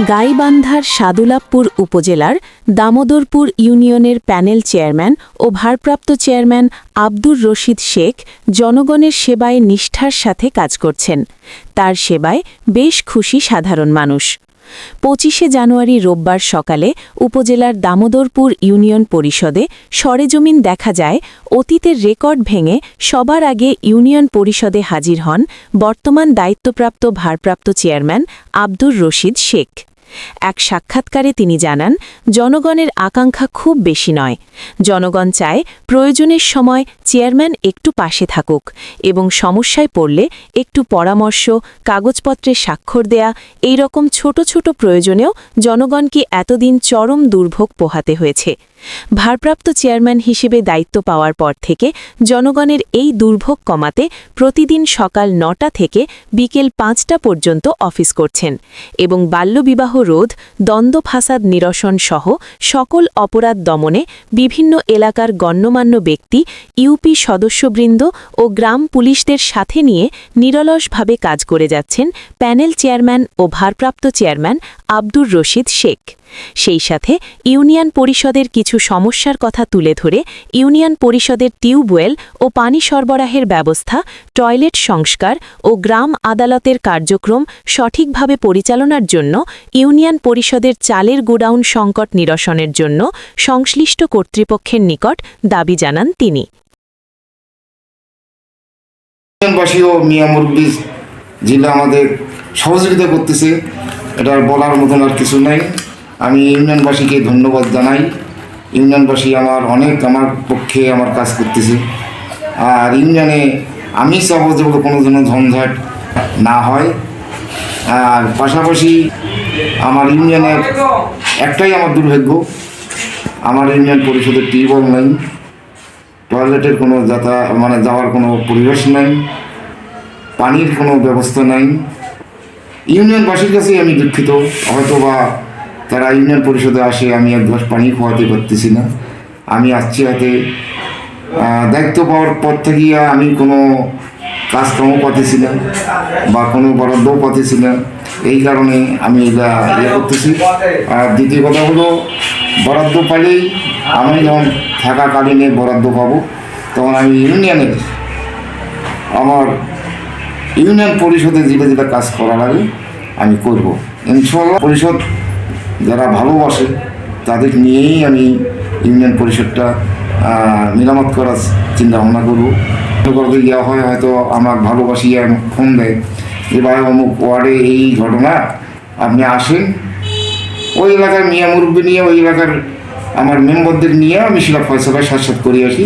গাইবান্ধার সাদুলাপুর উপজেলার দামোদরপুর ইউনিয়নের প্যানেল চেয়ারম্যান ও ভারপ্রাপ্ত চেয়ারম্যান আব্দুর রশিদ শেখ জনগণের সেবায় নিষ্ঠার সাথে কাজ করছেন। তার সেবায় বেশ খুশি সাধারণ মানুষ। ২৫শে জানুয়ারি রোববার সকালে উপজেলার দামোদরপুর ইউনিয়ন পরিষদে সরেজমিন দেখা যায় অতীতের রেকর্ড ভেঙে সবার আগে ইউনিয়ন পরিষদে হাজির হন বর্তমান দায়িত্বপ্রাপ্ত ভারপ্রাপ্ত চেয়ারম্যান আব্দুর রশিদ শেখ। এক সাক্ষাৎকারে তিনি জানান, জনগণের আকাঙ্ক্ষা খুব বেশি নয়। জনগণ চায় প্রয়োজনের সময় চেয়ারম্যান একটু পাশে থাকুক এবং সমস্যায় পড়লে একটু পরামর্শ, কাগজপত্রে স্বাক্ষর দেয়া, এই রকম ছোট ছোট প্রয়োজনেও জনগণকে এতদিন চরম দুর্ভোগ পোহাতে হয়েছে। ভারপ্রাপ্ত চেয়ারম্যান হিসেবে দায়িত্ব পাওয়ার পর থেকে জনগণের এই দুর্ভোগ কমাতে প্রতিদিন সকাল ৯টা থেকে বিকেল ৫টা পর্যন্ত অফিস করছেন এবং বাল্যবিবাহ রোধ, দ্বন্দ্ব ফাসাদ নিরসন সহ সকল অপরাধ দমনে বিভিন্ন এলাকার গণ্যমান্য ব্যক্তি, ইউপি সদস্যবৃন্দ ও গ্রাম পুলিশদের সাথে নিয়ে নিরলসভাবে কাজ করে যাচ্ছেন প্যানেল চেয়ারম্যান ও ভারপ্রাপ্ত চেয়ারম্যান আব্দুর রশিদ শেখ। সেই সাথে ইউনিয়ন পরিষদের কিছু সমস্যার কথা তুলে ধরে ইউনিয়ন পরিষদের টিউবওয়েল ও পানি সরবরাহের ব্যবস্থা, টয়লেট সংস্কার ও গ্রাম আদালতের কার্যক্রম সঠিকভাবে পরিচালনার জন্য ইউনিয়ন পরিষদের চালের গোডাউন সংকট নিরসনের জন্য সংশ্লিষ্ট কর্তৃপক্ষের নিকট দাবি জানান তিনি। ইউনিয়নবাসী ও মিয়া মুরব্বি জেলা আমাদের সহযোগিতা করতেছে, এটা বলার মতন আর কিছু নাই। আমি ইউনিয়নবাসীকে ধন্যবাদ জানাই। ইউনিয়নবাসী আমার পক্ষে আমার কাজ করতেছে। আর ইউনিয়নে আমি চাবো যে কোনো যেন ঝঞ্ঝাট না হয়। আর পাশাপাশি আমার ইউনিয়নের একটাই আমার দুর্ভাগ্য, আমার ইউনিয়ন পরিষদের টিউবওয়েল নাই, টয়লেটের কোনো যাওয়ার কোনো পরিবেশ নাই, পানির কোনো ব্যবস্থা নাই। ইউনিয়নবাসীর কাছে আমি দুঃখিত, হয়তো বা তারা ইউনিয়ন পরিষদে আসে আমি এক গ্লাস পানি খাওয়াতে পারতেছি না। আমি আসছি হাতে দায়িত্ব পাওয়ার পর থেকে আমি কোনো কাজকর্ম পাতেছি না বা কোনো বরাদ্দও পাতেছি না। এই কারণে আমি এটা করতেছি। আর দ্বিতীয় কথা হলো, বরাদ্দ পাইলেই আমি যখন থাকাকালীনে বরাদ্দ পাবো তখন আমি আমার ইউনিয়ন পরিষদে যেটা কাজ করা লাগে আমি করব ইনশাআল্লাহ। পরিষদ যারা ভালোবাসে তাদের নিয়েই আমি ইউনিয়ন পরিষদটা মেরামত করার চিন্তা ভাবনা করবো। করতে গিয়া হয় হয়তো আমার ভালোবাসি ফোন দেয় যে ভাই অমুক ওয়ার্ডে এই ঘটনা, আপনি আসেন। ওই এলাকার মিয়া মুরব্বী নিয়ে, ওই এলাকার আমার মেম্বারদের নিয়ে আমি সেটা ফয়সলা সাথে করে আসি।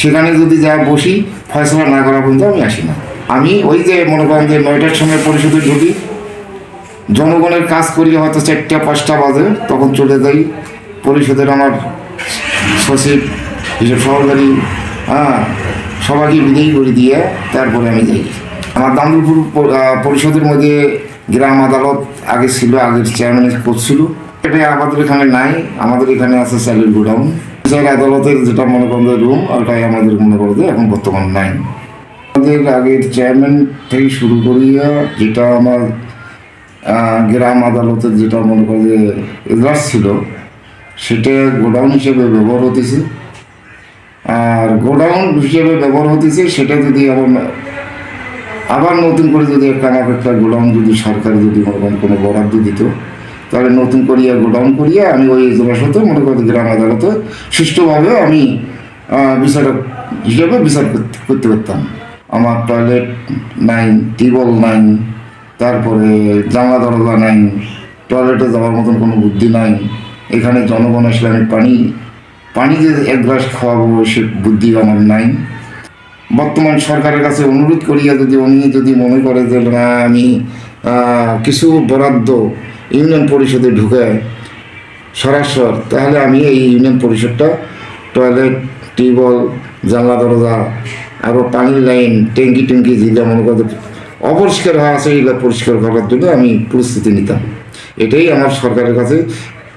সেখানে যদি যা বসি, ফয়সলা না করা পর্যন্ত আমি আসি না। আমি ওই যে মনে করেন যে 9টার সময় পরিষদে ঢুকি, জনগণের কাজ করি হয়তো 4টা 5টা বাজে, তখন চলে যাই পরিষদের আমার সচিব হিসেব সহকারী সবাইকে বিদায়ী করে দিয়ে তারপরে আমি যাই। আমার দামোদরপুর পরিষদের মধ্যে গ্রাম আদালত আগে ছিল, আগের চেয়ারম্যানের পদ ছিল। এটা আমাদের এখানে নাই, আমাদের এখানে আছে চালের গোডাউন। আদালতের যেটা মনে করেন রুম, ওটাই আমাদের মনে করে যে এখন বর্তমান নাই। আমাদের আগের চেয়ারম্যান থেকে শুরু করিয়া যেটা আমার গ্রাম আদালতের যেটা মনে করে যে এজলাস ছিল, সেটা গোডাউন হিসেবে ব্যবহার হতেছে। আর গোডাউন হিসেবে ব্যবহার হতেছে, সেটা যদি আবার নতুন করে যদি একটা গোডাউন যদি সরকার যদি মনে করেন কোনো বরাদ্দ দিত, তাহলে নতুন করিয়া গোডাউন করিয়া আমি ওই এজলাস হতে মনে করি গ্রাম আদালতে সুষ্ঠুভাবে আমি বিচারক হিসেবে বিচার করতে পারতাম। আমার টয়লেট নাই, টিউবওয়েল নাই, তারপরে জানলা দরজা নাই, টয়লেটে যাওয়ার মতন কোনো বুদ্ধি নাই। এখানে জনগণ আসলে আমি পানি যে এক গ্লাস খাওয়াবো সে বুদ্ধি আমার নাই। বর্তমান সরকারের কাছে অনুরোধ করিয়া উনি যদি মনে করে যে না আমি কিছু বরাদ্দ ইউনিয়ন পরিষদে ঢুকে সরাসর, তাহলে আমি এই ইউনিয়ন পরিষদটা টয়লেট, টিউবওয়েল, জানলা দরজা, আরও পানির লাইন, ট্যাঙ্কি যেটা মনে করতে অপরিষ্কার হওয়া আছে, এগুলো পরিষ্কার করার জন্য আমি প্রস্তুতি নিতাম। এটাই আমার সরকারের কাছে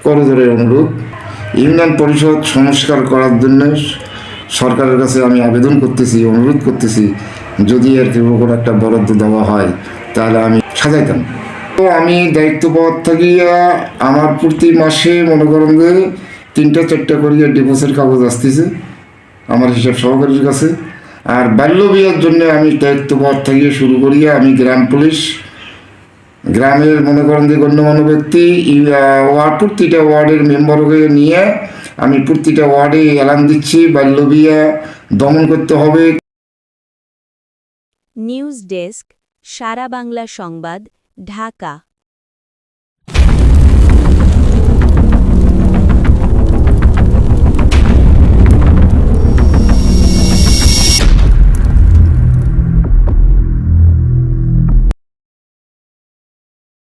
করজোরে অনুরোধ। ইউনিয়ন পরিষদ সংস্কার করার জন্য সরকারের কাছে আমি আবেদন করতেছি, অনুরোধ করতেছি, যদি এর কোনো একটা বরাদ্দ দেওয়া হয় তাহলে আমি সাজাইতাম। তো আমি দায়িত্ব পাওয়ার থাকিয়া আমার প্রতি মাসে মনে করেন যে 3টা-4টা করিয়া ডিভোর্সের কাগজ আসতেছে আমার হিসাব সহকারীর কাছে। আর বাল্য বিয়ার জন্য আমি দায়িত্ব পাওয়ার থেকে শুরু করিয়া আমি গ্রাম পুলিশ, গ্রামের মনে করেন যে গণ্যমান্য ব্যক্তি, প্রতিটা ওয়ার্ডের মেম্বারকে নিয়ে আমি প্রতিটা ওয়ার্ডে এলান দিচ্ছি বাল্য বিয়া দমন করতে হবে। নিউজ ডেস্ক, সারা বাংলা সংবাদ, ঢাকা।